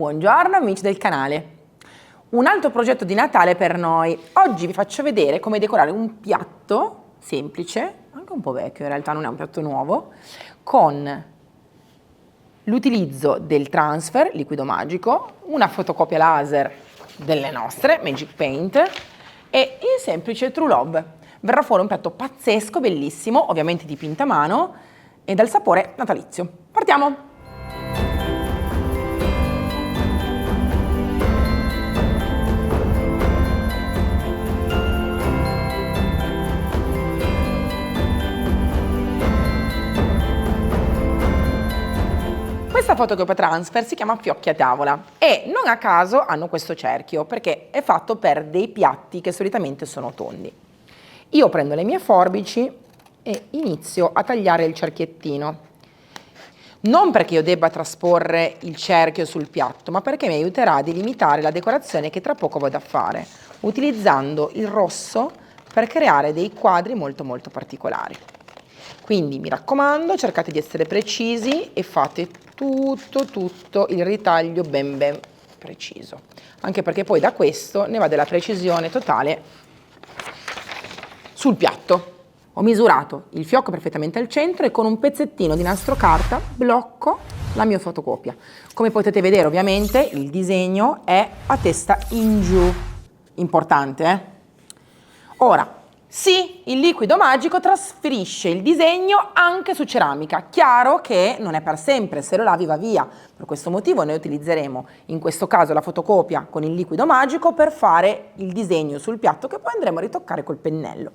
Buongiorno amici del canale, un altro progetto di Natale per noi. Oggi vi faccio vedere come decorare un piatto semplice, anche un po' vecchio, in realtà non è un piatto nuovo, con l'utilizzo del transfer, liquido magico, una fotocopia laser delle nostre, Magic Paint e il semplice True Love. Verrà fuori un piatto pazzesco, bellissimo, ovviamente dipinto a mano e dal sapore natalizio. Partiamo! Questa fotocopia transfer si chiama Fiocchi a tavola e non a caso hanno questo cerchio perché è fatto per dei piatti che solitamente sono tondi. Io prendo le mie forbici e inizio a tagliare il cerchiettino. Non perché io debba trasporre il cerchio sul piatto, ma perché mi aiuterà a delimitare la decorazione che tra poco vado a fare, utilizzando il rosso per creare dei quadri molto particolari. Quindi mi raccomando, cercate di essere precisi e fate tutto il ritaglio ben preciso, anche perché poi da questo ne va della precisione totale sul piatto. Ho misurato il fiocco perfettamente al centro e con un pezzettino di nastro carta blocco la mia fotocopia. Come potete vedere ovviamente il disegno è a testa in giù, importante Ora, sì, il liquido magico trasferisce il disegno anche su ceramica. Chiaro che non è per sempre, se lo lavi va via. Per questo motivo noi utilizzeremo in questo caso la fotocopia con il liquido magico per fare il disegno sul piatto che poi andremo a ritoccare col pennello.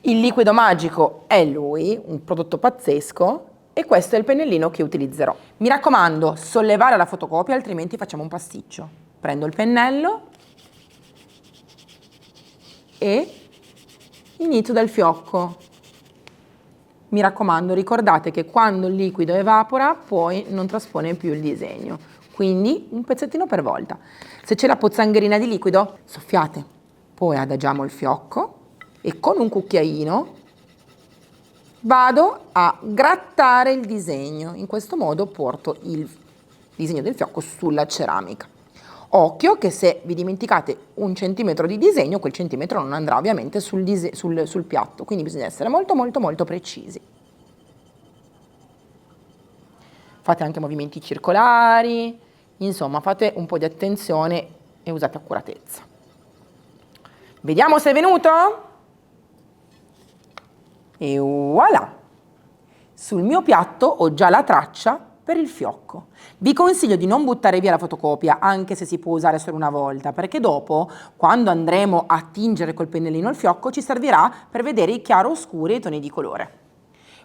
Il liquido magico è lui, un prodotto pazzesco, e questo è il pennellino che utilizzerò. Mi raccomando, sollevare la fotocopia, altrimenti facciamo un pasticcio. Prendo il pennello e inizio dal fiocco. Mi raccomando, ricordate che quando il liquido evapora poi non traspone più il disegno, quindi un pezzettino per volta. Se c'è la pozzangherina di liquido, soffiate, poi adagiamo il fiocco e con un cucchiaino vado a grattare il disegno. In questo modo porto il disegno del fiocco sulla ceramica. Occhio che se vi dimenticate un centimetro di disegno, quel centimetro non andrà ovviamente sul piatto, quindi bisogna essere molto precisi. Fate anche movimenti circolari, insomma fate un po' di attenzione e usate accuratezza. Vediamo se è venuto? E voilà! Sul mio piatto ho già la traccia per il fiocco. Vi consiglio di non buttare via la fotocopia, anche se si può usare solo una volta, perché dopo, quando andremo a tingere col pennellino il fiocco, ci servirà per vedere i chiaroscuri e i toni di colore.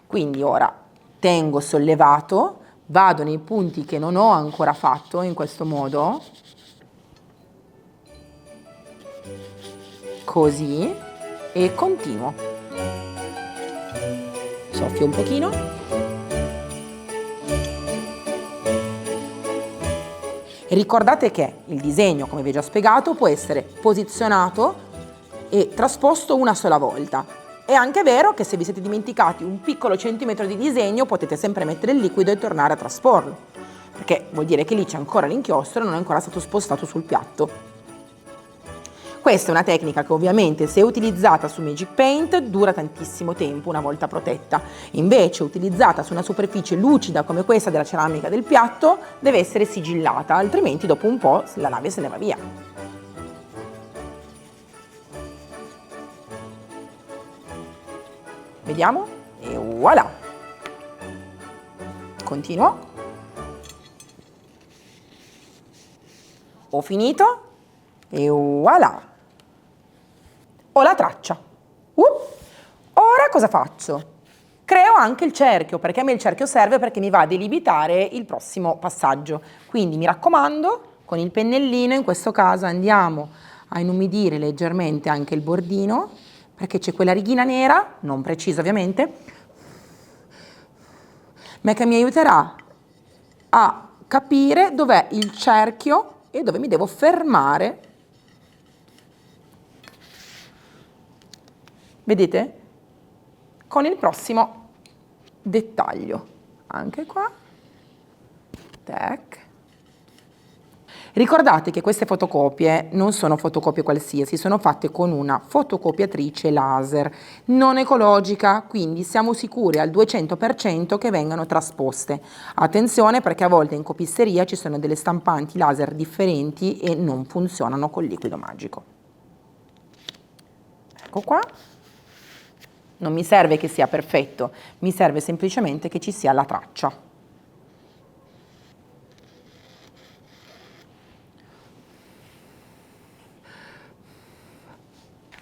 Quindi ora tengo sollevato, vado nei punti che non ho ancora fatto, in questo modo, così, e continuo. Soffio un pochino. Ricordate che il disegno, come vi ho già spiegato, può essere posizionato e trasposto una sola volta. È anche vero che se vi siete dimenticati un piccolo centimetro di disegno potete sempre mettere il liquido e tornare a trasporlo, perché vuol dire che lì c'è ancora l'inchiostro e non è ancora stato spostato sul piatto. Questa è una tecnica che ovviamente se utilizzata su Magic Paint dura tantissimo tempo una volta protetta, invece utilizzata su una superficie lucida come questa della ceramica del piatto deve essere sigillata, altrimenti dopo un po' la lavi e se ne va via. Vediamo? E voilà! Continuo. Ho finito e voilà! Ho la traccia. Ora cosa faccio? Creo anche il cerchio, perché a me il cerchio serve perché mi va a delimitare il prossimo passaggio. Quindi mi raccomando, con il pennellino in questo caso andiamo a inumidire leggermente anche il bordino, perché c'è quella righina nera, non precisa ovviamente, ma che mi aiuterà a capire dov'è il cerchio e dove mi devo fermare. Vedete? Con il prossimo dettaglio. Anche qua. Tac. Ricordate che queste fotocopie non sono fotocopie qualsiasi, sono fatte con una fotocopiatrice laser non ecologica, quindi siamo sicuri al 200% che vengano trasposte. Attenzione, perché a volte in copisteria ci sono delle stampanti laser differenti e non funzionano col liquido magico. Ecco qua. Non mi serve che sia perfetto, mi serve semplicemente che ci sia la traccia.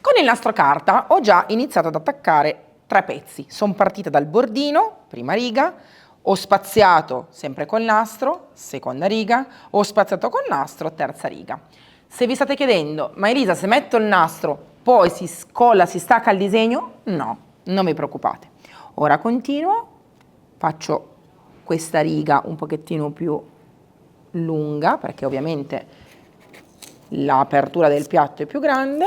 Con il nastro carta ho già iniziato ad attaccare 3 pezzi. Sono partita dal bordino, prima riga, ho spaziato sempre col nastro, seconda riga, ho spaziato col nastro, terza riga. Se vi state chiedendo, ma Elisa, se metto il nastro poi si scolla, si stacca il disegno? No, non vi preoccupate. Ora continuo, faccio questa riga un pochettino più lunga, perché ovviamente l'apertura del piatto è più grande,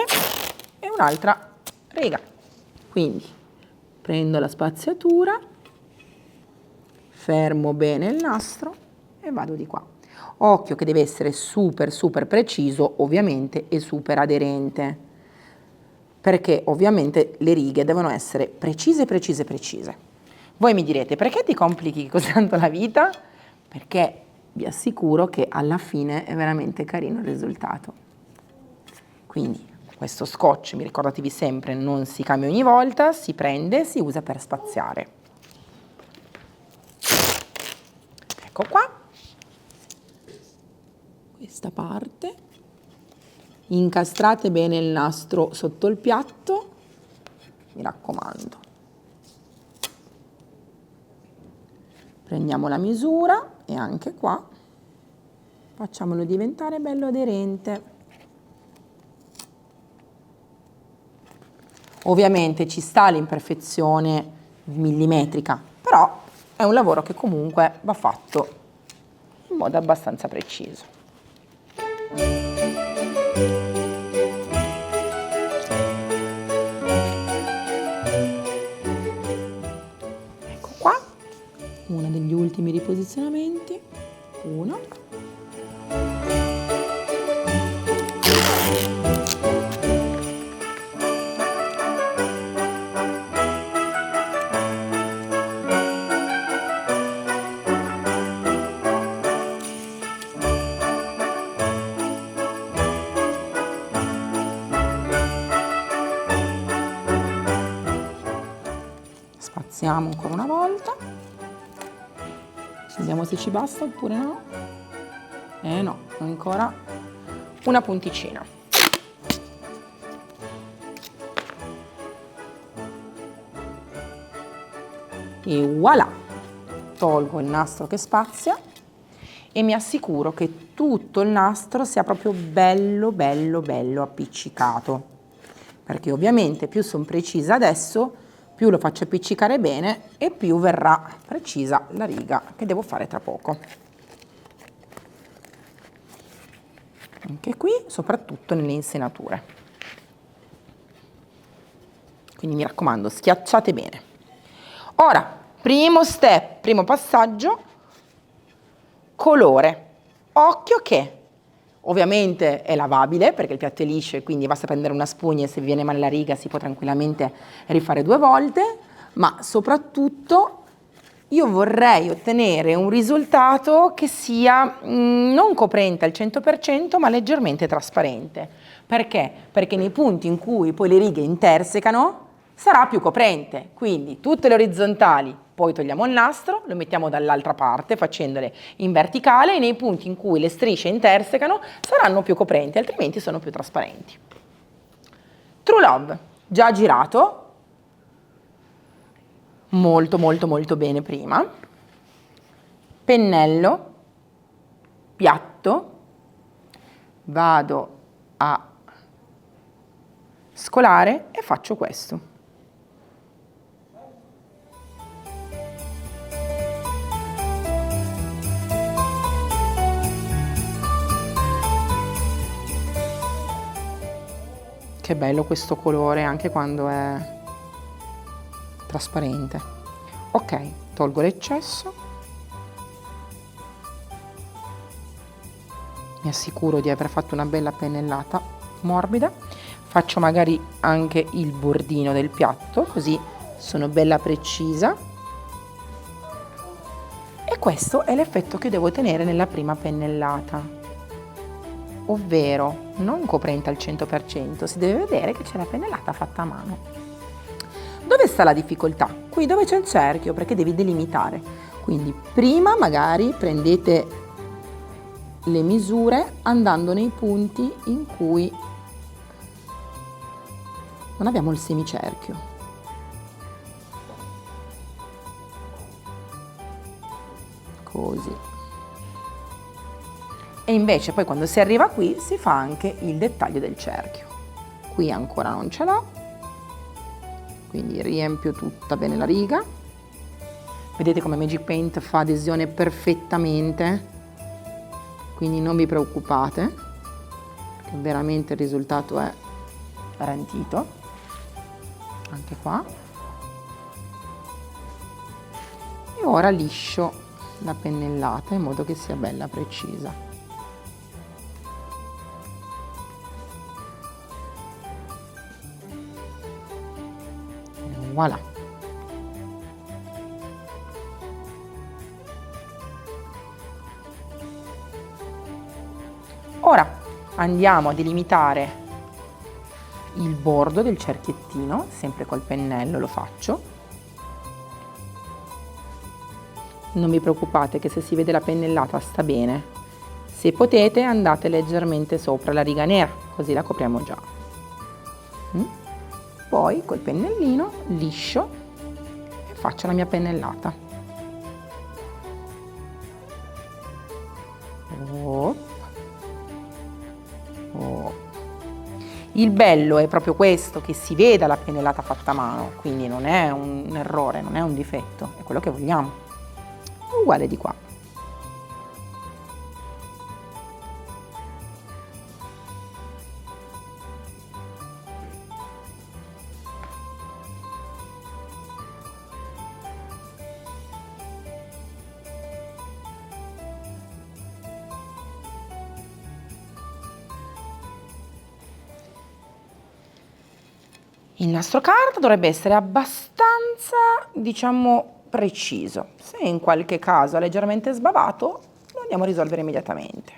e un'altra riga. Quindi prendo la spaziatura, fermo bene il nastro e vado di qua. Occhio che deve essere super preciso, ovviamente, e super aderente, perché ovviamente le righe devono essere precise. Voi mi direte, perché ti complichi così tanto la vita? Perché vi assicuro che alla fine è veramente carino il risultato. Quindi questo scotch, mi ricordatevi sempre, non si cambia ogni volta, si prende, si usa per spaziare. Ecco qua, questa parte, incastrate bene il nastro sotto il piatto, mi raccomando. Prendiamo la misura e anche qua facciamolo diventare bello aderente. Ovviamente ci sta l'imperfezione millimetrica, però è un lavoro che comunque va fatto in modo abbastanza preciso. Ecco qua, uno degli ultimi riposizionamenti, uno. Spaziamo ancora una volta, vediamo se ci basta oppure no. No, ancora una punticina. E voilà! Tolgo il nastro che spazia e mi assicuro che tutto il nastro sia proprio bello appiccicato, perché ovviamente più sono precisa adesso, più lo faccio appiccicare bene e più verrà precisa la riga che devo fare tra poco. Anche qui, soprattutto nelle insenature. Quindi mi raccomando, schiacciate bene. Ora, primo step, primo passaggio, colore. Occhio che ovviamente è lavabile perché il piatto è liscio e quindi basta prendere una spugna e se viene male la riga si può tranquillamente rifare 2 volte, ma soprattutto io vorrei ottenere un risultato che sia non coprente al 100% ma leggermente trasparente. Perché? Perché nei punti in cui poi le righe intersecano sarà più coprente, quindi tutte le orizzontali, poi togliamo il nastro, lo mettiamo dall'altra parte facendole in verticale e nei punti in cui le strisce intersecano saranno più coprenti, altrimenti sono più trasparenti. True Love, già girato, molto bene prima, pennello, piatto, vado a scolare e faccio questo. Che bello questo colore anche quando è trasparente. Ok, tolgo l'eccesso mi assicuro di aver fatto una bella pennellata morbida. Faccio magari anche il bordino del piatto, così sono bella precisa. E questo è l'effetto che devo ottenere nella prima pennellata, ovvero non coprente al 100%, si deve vedere che c'è la pennellata fatta a mano. Dove sta la difficoltà? Qui dove c'è il cerchio, perché devi delimitare. Quindi prima magari prendete le misure andando nei punti in cui non abbiamo il semicerchio. Così. E invece poi quando si arriva qui si fa anche il dettaglio del cerchio. Qui ancora non ce l'ho, quindi riempio tutta bene la riga. Vedete come Magic Paint fa adesione perfettamente, quindi non vi preoccupate, che veramente il risultato è garantito. Anche qua. E ora liscio la pennellata in modo che sia bella precisa. Voilà. Ora andiamo a delimitare il bordo del cerchiettino, sempre col pennello lo faccio. Non vi preoccupate che se si vede la pennellata sta bene. Se potete andate leggermente sopra la riga nera, così la copriamo già. Poi col pennellino liscio e faccio la mia pennellata. Oh. Oh. Il bello è proprio questo, che si veda la pennellata fatta a mano, quindi non è un errore, non è un difetto, è quello che vogliamo. Uguale di qua. Il nastro carta dovrebbe essere abbastanza, diciamo, preciso. Se in qualche caso è leggermente sbavato, lo andiamo a risolvere immediatamente.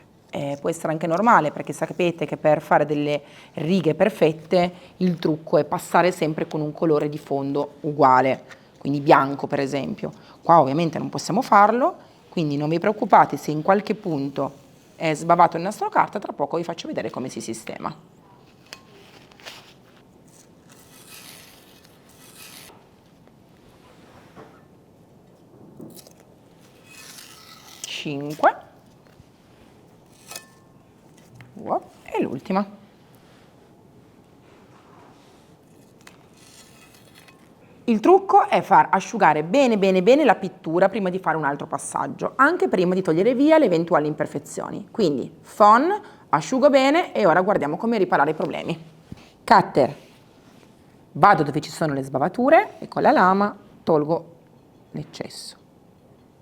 Può essere anche normale, perché sapete che per fare delle righe perfette il trucco è passare sempre con un colore di fondo uguale, quindi bianco per esempio. Qua ovviamente non possiamo farlo, quindi non vi preoccupate se in qualche punto è sbavato il nastro carta, tra poco vi faccio vedere come si sistema. E l'ultima. Il trucco è far asciugare bene la pittura prima di fare un altro passaggio, anche prima di togliere via le eventuali imperfezioni. Quindi phon, asciugo bene e ora guardiamo come riparare i problemi. Cutter, vado dove ci sono le sbavature e con la lama tolgo l'eccesso.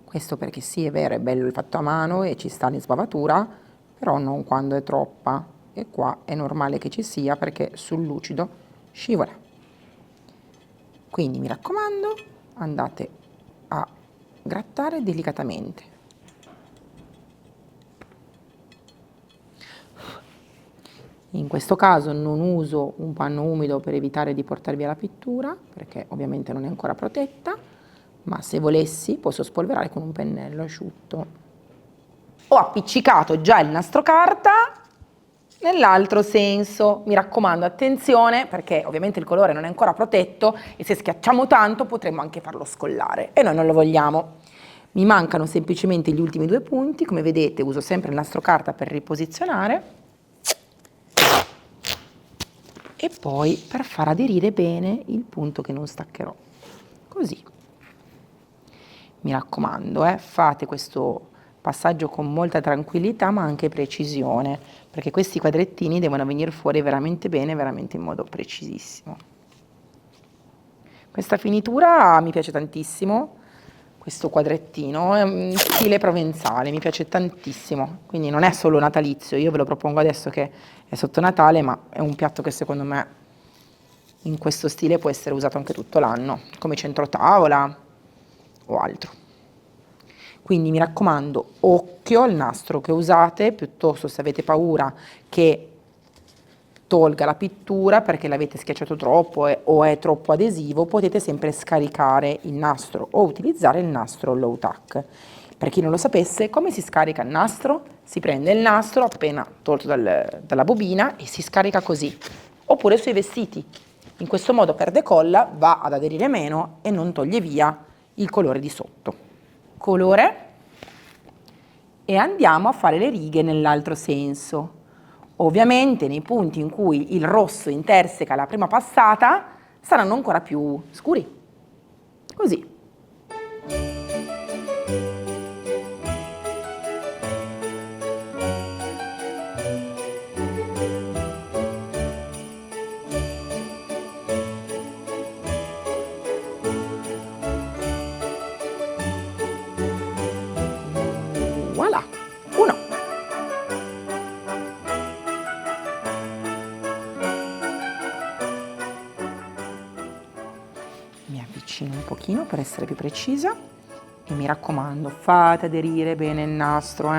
Questo perché sì, è vero, è bello il fatto a mano e ci sta l'insbavatura, però non quando è troppa. E qua è normale che ci sia perché sul lucido scivola. Quindi mi raccomando, andate a grattare delicatamente. In questo caso non uso un panno umido per evitare di portar via la pittura, perché ovviamente non è ancora protetta. Ma se volessi posso spolverare con un pennello asciutto. Ho appiccicato già il nastro carta nell'altro senso. Mi raccomando, attenzione, perché ovviamente il colore non è ancora protetto e se schiacciamo tanto potremmo anche farlo scollare e noi non lo vogliamo. Mi mancano semplicemente gli ultimi due punti. Come vedete uso sempre il nastro carta per riposizionare e poi per far aderire bene il punto che non staccherò. Così. Mi raccomando, fate questo passaggio con molta tranquillità ma anche precisione, perché questi quadrettini devono venire fuori veramente bene, veramente in modo precisissimo. Questa finitura mi piace tantissimo, questo quadrettino, è un stile provenzale, mi piace tantissimo, quindi non è solo natalizio, io ve lo propongo adesso che è sotto Natale, ma è un piatto che secondo me in questo stile può essere usato anche tutto l'anno, come centrotavola o altro. Quindi mi raccomando, occhio al nastro che usate, piuttosto se avete paura che tolga la pittura perché l'avete schiacciato troppo o è troppo adesivo, potete sempre scaricare il nastro o utilizzare il nastro low tack. Per chi non lo sapesse, come si scarica il nastro? Si prende il nastro appena tolto dalla bobina e si scarica così, oppure sui vestiti. In questo modo per decolla va ad aderire meno e non toglie via il colore di sotto. Colore, e andiamo a fare le righe nell'altro senso. Ovviamente nei punti in cui il rosso interseca la prima passata saranno ancora più scuri. Così. Voilà. Uno. Mi avvicino un pochino per essere più precisa e mi raccomando, fate aderire bene il nastro,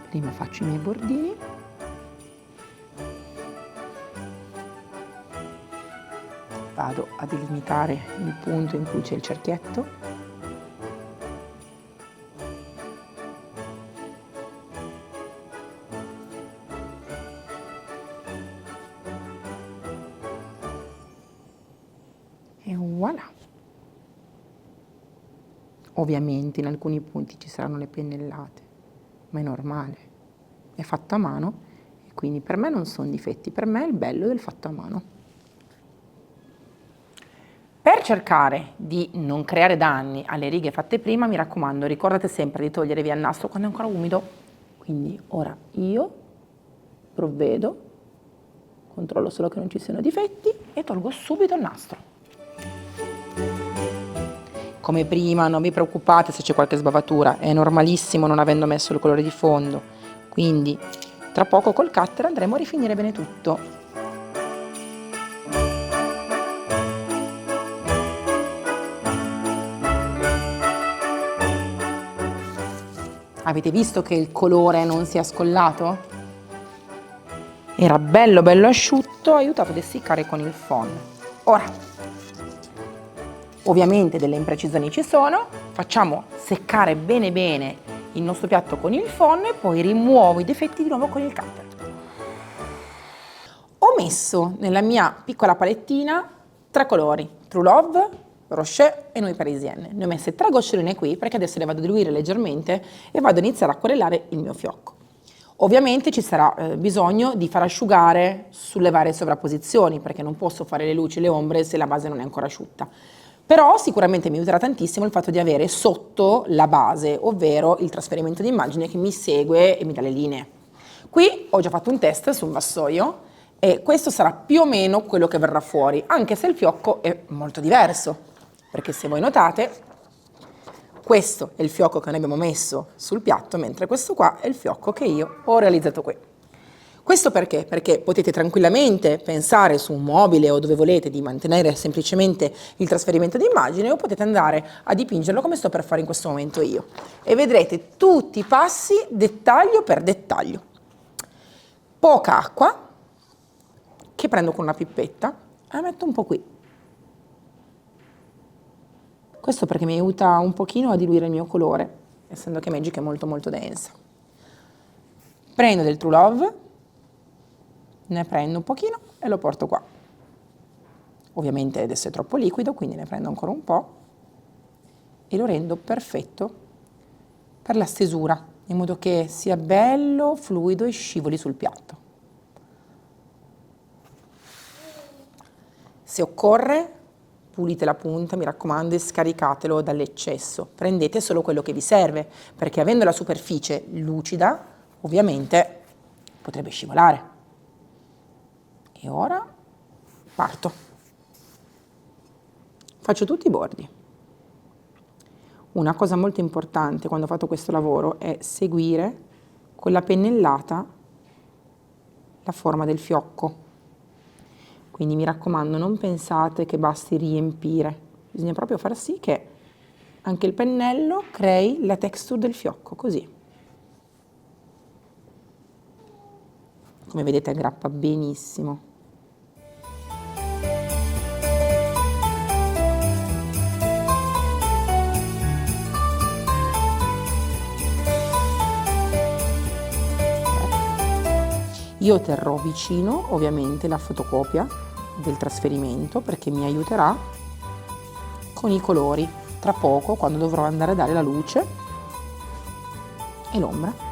Prima faccio i miei bordini. Vado a delimitare il punto in cui c'è il cerchietto. E voilà! Ovviamente in alcuni punti ci saranno le pennellate, ma è normale, è fatto a mano e quindi per me non sono difetti, per me è il bello del fatto a mano. Per cercare di non creare danni alle righe fatte prima, mi raccomando, ricordate sempre di togliere via il nastro quando è ancora umido. Quindi ora io provvedo, controllo solo che non ci siano difetti e tolgo subito il nastro. Come prima, non vi preoccupate se c'è qualche sbavatura, è normalissimo non avendo messo il colore di fondo, quindi tra poco col cutter andremo a rifinire bene tutto. Avete visto che il colore non si è scollato? Era bello bello asciutto, aiutato ad essiccare con il phon. Ora, ovviamente delle imprecisioni ci sono, facciamo seccare bene bene il nostro piatto con il phon e poi rimuovo i difetti di nuovo con il cutter. Ho messo nella mia piccola palettina 3 colori, True Love, Rocher e Nuit Parisienne. Ne ho messe 3 goccioline qui perché adesso le vado a diluire leggermente e vado a iniziare a aquarellare il mio fiocco. Ovviamente ci sarà bisogno di far asciugare sulle varie sovrapposizioni perché non posso fare le luci e le ombre se la base non è ancora asciutta. Però sicuramente mi aiuterà tantissimo il fatto di avere sotto la base, ovvero il trasferimento di immagine che mi segue e mi dà le linee. Qui ho già fatto un test su un vassoio e questo sarà più o meno quello che verrà fuori, anche se il fiocco è molto diverso, perché se voi notate, questo è il fiocco che noi abbiamo messo sul piatto, mentre questo qua è il fiocco che io ho realizzato qui. Questo perché? Perché potete tranquillamente pensare su un mobile o dove volete di mantenere semplicemente il trasferimento di immagine o potete andare a dipingerlo come sto per fare in questo momento io. E vedrete tutti i passi dettaglio per dettaglio. Poca acqua, che prendo con una pippetta e la metto un po' qui. Questo perché mi aiuta un pochino a diluire il mio colore, essendo che Magic è molto molto densa. Prendo del True Love, ne prendo un pochino e lo porto qua. Ovviamente adesso è troppo liquido, quindi ne prendo ancora un po' e lo rendo perfetto per la stesura, in modo che sia bello, fluido e scivoli sul piatto. Se occorre, pulite la punta, mi raccomando, e scaricatelo dall'eccesso. Prendete solo quello che vi serve, perché avendo la superficie lucida, ovviamente potrebbe scivolare. E ora parto. Faccio tutti i bordi. Una cosa molto importante quando ho fatto questo lavoro è seguire con la pennellata la forma del fiocco. Quindi mi raccomando, non pensate che basti riempire, bisogna proprio far sì che anche il pennello crei la texture del fiocco, così. Come vedete aggrappa benissimo. Io terrò vicino ovviamente la fotocopia del trasferimento perché mi aiuterà con i colori tra poco quando dovrò andare a dare la luce e l'ombra.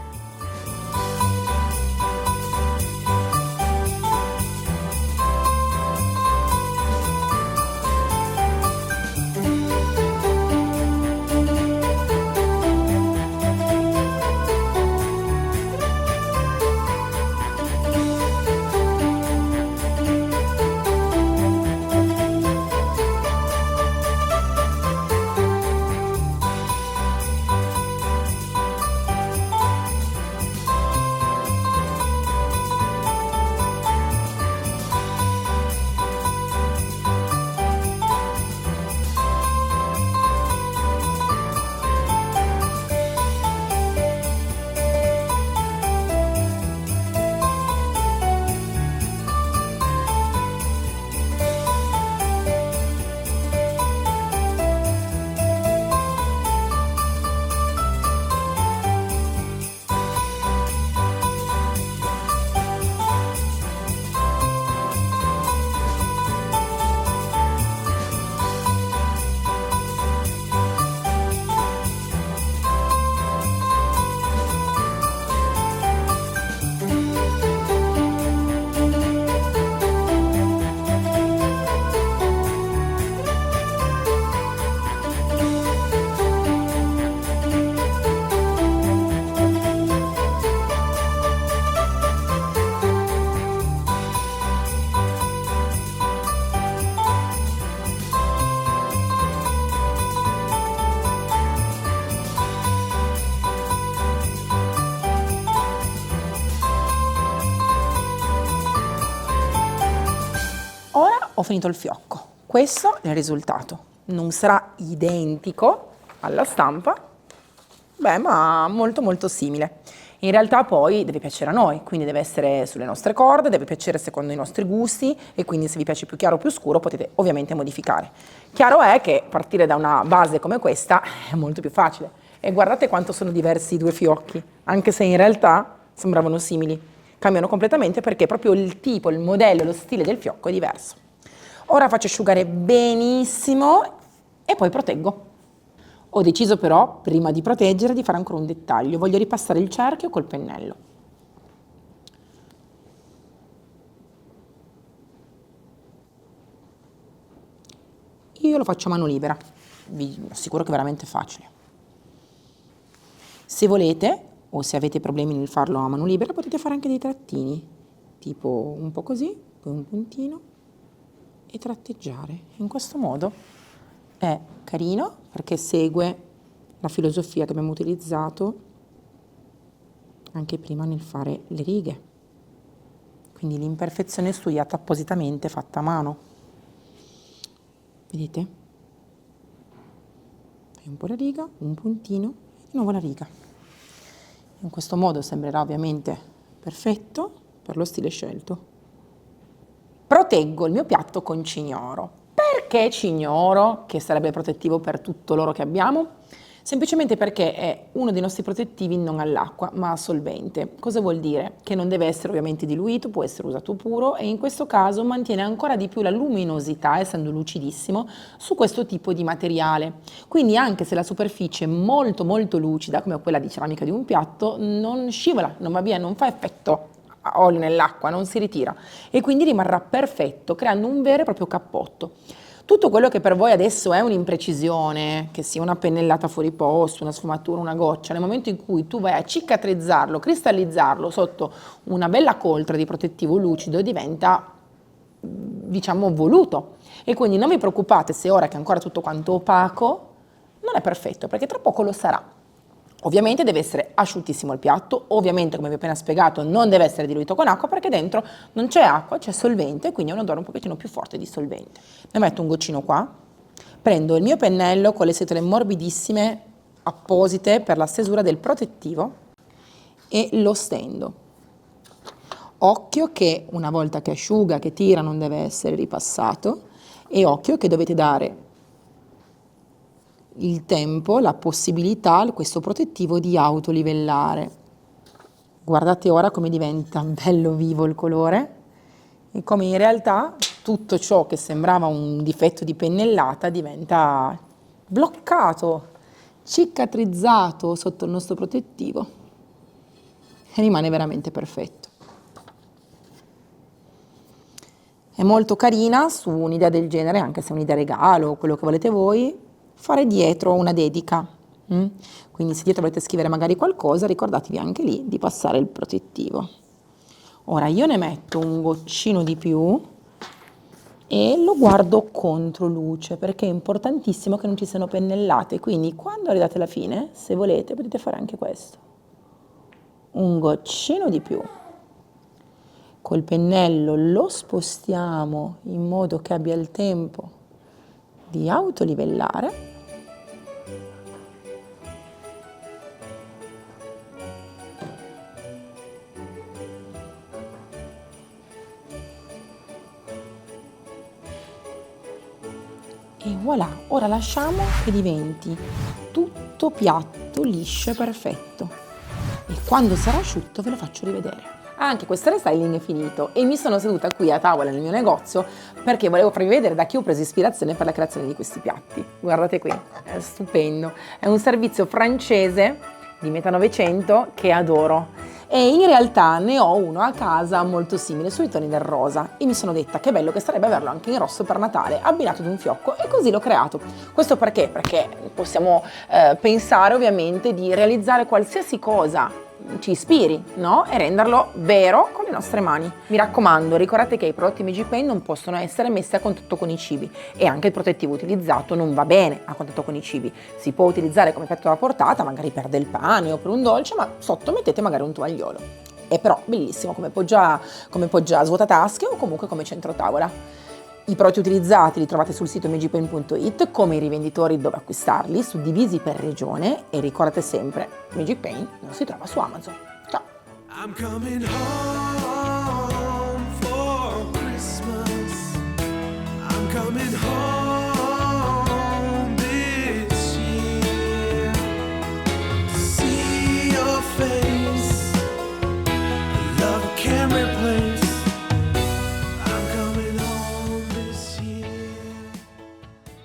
Ora ho finito il fiocco, questo è il risultato. Non sarà identico alla stampa, ma molto molto simile. In realtà poi deve piacere a noi, quindi deve essere sulle nostre corde, deve piacere secondo i nostri gusti e quindi se vi piace più chiaro o più scuro potete ovviamente modificare. Chiaro è che partire da una base come questa è molto più facile e guardate quanto sono diversi i due fiocchi, anche se in realtà sembravano simili. Cambiano completamente perché proprio il tipo, il modello, lo stile del fiocco è diverso. Ora faccio asciugare benissimo e poi proteggo. Ho deciso però, prima di proteggere, di fare ancora un dettaglio. Voglio ripassare il cerchio col pennello. Io lo faccio a mano libera, vi assicuro che è veramente facile. Se volete, o se avete problemi nel farlo a mano libera, potete fare anche dei trattini, tipo un po' così, poi un puntino e tratteggiare. In questo modo è carino perché segue la filosofia che abbiamo utilizzato anche prima nel fare le righe. Quindi l'imperfezione studiata appositamente, fatta a mano. Vedete? Fai un po' la riga, un puntino e di nuovo la riga. In questo modo sembrerà ovviamente perfetto per lo stile scelto. Proteggo il mio piatto con cignoro. Perché cignoro, che sarebbe protettivo per tutto l'oro che abbiamo? Semplicemente perché è uno dei nostri protettivi non all'acqua, ma a solvente. Cosa vuol dire? Che non deve essere ovviamente diluito, può essere usato puro e in questo caso mantiene ancora di più la luminosità, essendo lucidissimo, su questo tipo di materiale. Quindi anche se la superficie è molto molto lucida, come quella di ceramica di un piatto, non scivola, non va via, non fa effetto a olio nell'acqua, non si ritira e quindi rimarrà perfetto, creando un vero e proprio cappotto. Tutto quello che per voi adesso è un'imprecisione, che sia una pennellata fuori posto, una sfumatura, una goccia, nel momento in cui tu vai a cicatrizzarlo, cristallizzarlo sotto una bella coltre di protettivo lucido, diventa, diciamo, voluto. E quindi non vi preoccupate se ora che è ancora tutto quanto opaco, non è perfetto perché tra poco lo sarà. Ovviamente deve essere asciuttissimo il piatto, ovviamente come vi ho appena spiegato non deve essere diluito con acqua perché dentro non c'è acqua, c'è solvente, quindi è un odore un pochettino più forte di solvente. Ne metto un goccino qua, prendo il mio pennello con le setole morbidissime apposite per la stesura del protettivo e lo stendo. Occhio che una volta che asciuga, che tira, non deve essere ripassato e occhio che dovete dare il tempo, la possibilità a questo protettivo di autolivellare. Guardate ora come diventa bello vivo il colore e come in realtà tutto ciò che sembrava un difetto di pennellata diventa bloccato, cicatrizzato sotto il nostro protettivo e rimane veramente perfetto. È molto carina su un'idea del genere, anche se è un'idea regalo o quello che volete voi, fare dietro una dedica. Quindi se dietro volete scrivere magari qualcosa, ricordatevi anche lì di passare il protettivo. Ora io ne metto un goccino di più e lo guardo contro luce perché è importantissimo che non ci siano pennellate, quindi quando arrivate alla fine, se volete, potete fare anche questo. Un goccino di più. Col pennello lo spostiamo in modo che abbia il tempo di autolivellare. E voilà, ora lasciamo che diventi tutto piatto, liscio e perfetto. E quando sarà asciutto ve lo faccio rivedere. Anche questo restyling è finito e mi sono seduta qui a tavola nel mio negozio perché volevo farvi vedere da chi ho preso ispirazione per la creazione di questi piatti. Guardate qui, è stupendo. È un servizio francese di metà Novecento che adoro. E in realtà ne ho uno a casa molto simile, sui toni del rosa, e mi sono detta che bello che sarebbe averlo anche in rosso per Natale, abbinato ad un fiocco, e così l'ho creato. Questo perché? Perché possiamo pensare ovviamente di realizzare qualsiasi cosa ci ispiri, no? E renderlo vero con le nostre mani. Mi raccomando, ricordate che i prodotti Magic Paint non possono essere messi a contatto con i cibi e anche il protettivo utilizzato non va bene a contatto con i cibi. Si può utilizzare come petto da portata, magari per del pane o per un dolce, ma sotto mettete magari un tovagliolo. È però bellissimo come poggia svuotatasche o comunque come centro tavola. I prodotti utilizzati li trovate sul sito magicpaint.it come i rivenditori dove acquistarli, suddivisi per regione, e ricordate sempre, Magic Paint non si trova su Amazon. Ciao! I'm coming home for Christmas. I'm coming home this year to see your face. A love can't replace.